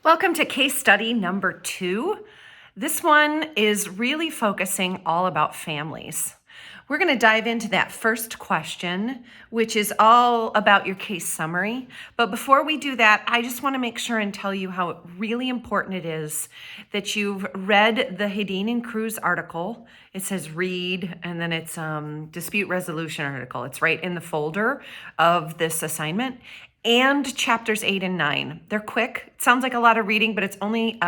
Welcome to case study number 2. This one is really focusing all about families. We're going to dive into that first question, which is all about your case summary. But before we do that, I just want to make sure and tell you how really important it is that you've read the Hedin and Cruz article. It says read, and then it's dispute resolution article. It's right in the folder of this assignment. And chapters 8 and 9. They're quick. It sounds like a lot of reading, but it's only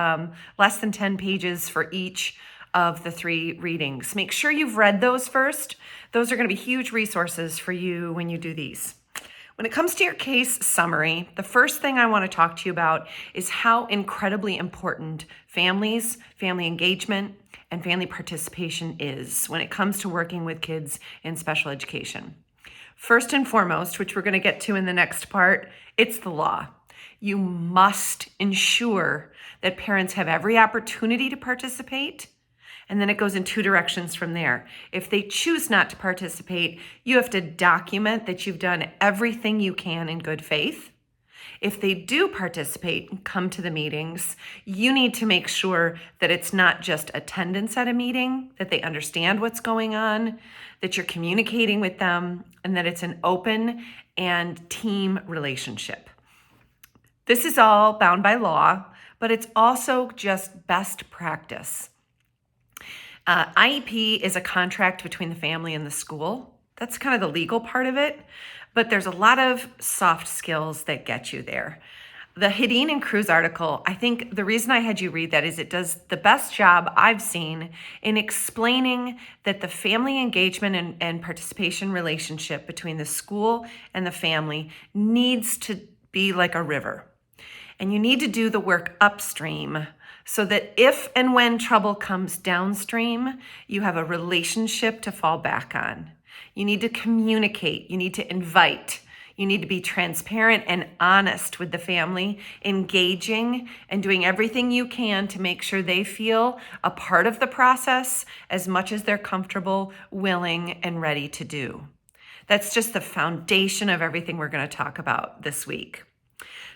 less than 10 pages for each of the 3 readings. Make sure you've read those first. Those are going to be huge resources for you when you do these. When it comes to your case summary, the first thing I want to talk to you about is how incredibly important families, family engagement, and family participation is when it comes to working with kids in special education. First and foremost, which we're going to get to in the next part, it's the law. You must ensure that parents have every opportunity to participate, and then it goes in 2 directions from there. If they choose not to participate, you have to document that you've done everything you can in good faith. If they do participate and come to the meetings, you need to make sure that it's not just attendance at a meeting, that they understand what's going on, that you're communicating with them, and that it's an open and team relationship. This is all bound by law, but it's also just best practice. IEP is a contract between the family and the school. That's kind of the legal part of it, but there's a lot of soft skills that get you there. The Hedin and Cruz article, I think the reason I had you read that is it does the best job I've seen in explaining that the family engagement and participation relationship between the school and the family needs to be like a river. And you need to do the work upstream so that if and when trouble comes downstream, you have a relationship to fall back on. You need to communicate, you need to invite, you need to be transparent and honest with the family, engaging and doing everything you can to make sure they feel a part of the process as much as they're comfortable, willing, and ready to do. That's just the foundation of everything we're going to talk about this week.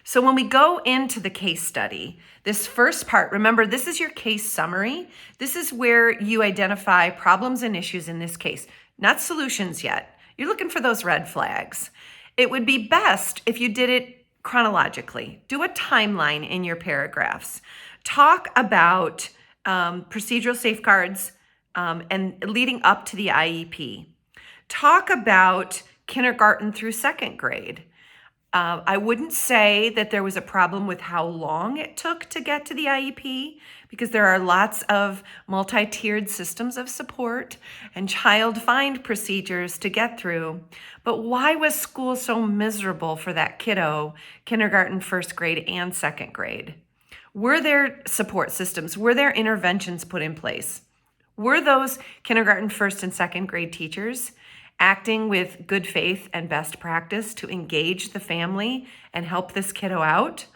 So when we go into the case study, this first part, remember, this is your case summary. This is where you identify problems and issues in this case, not solutions yet. You're looking for those red flags. It would be best if you did it chronologically. Do a timeline in your paragraphs. Talk about procedural safeguards and leading up to the IEP. Talk about kindergarten through 2nd grade. I wouldn't say that there was a problem with how long it took to get to the IEP because there are lots of multi-tiered systems of support and child find procedures to get through. But why was school so miserable for that kiddo, kindergarten, 1st grade, and 2nd grade? Were there support systems? Were there interventions put in place? Were those kindergarten, 1st, and 2nd grade teachers acting with good faith and best practice to engage the family and help this kiddo out?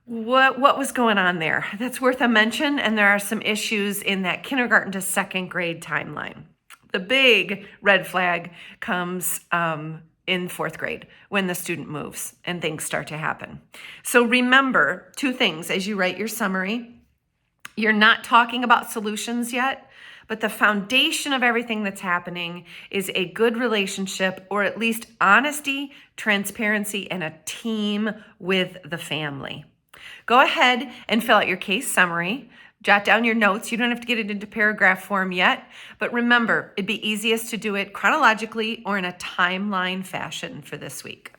What was going on there? That's worth a mention, and there are some issues in that kindergarten to 2nd grade timeline. The big red flag comes in 4th grade when the student moves and things start to happen. So remember 2 things as you write your summary. You're not talking about solutions yet, but the foundation of everything that's happening is a good relationship, or at least honesty, transparency, and a team with the family. Go ahead and fill out your case summary. Jot down your notes. You don't have to get it into paragraph form yet, but remember, it'd be easiest to do it chronologically or in a timeline fashion for this week.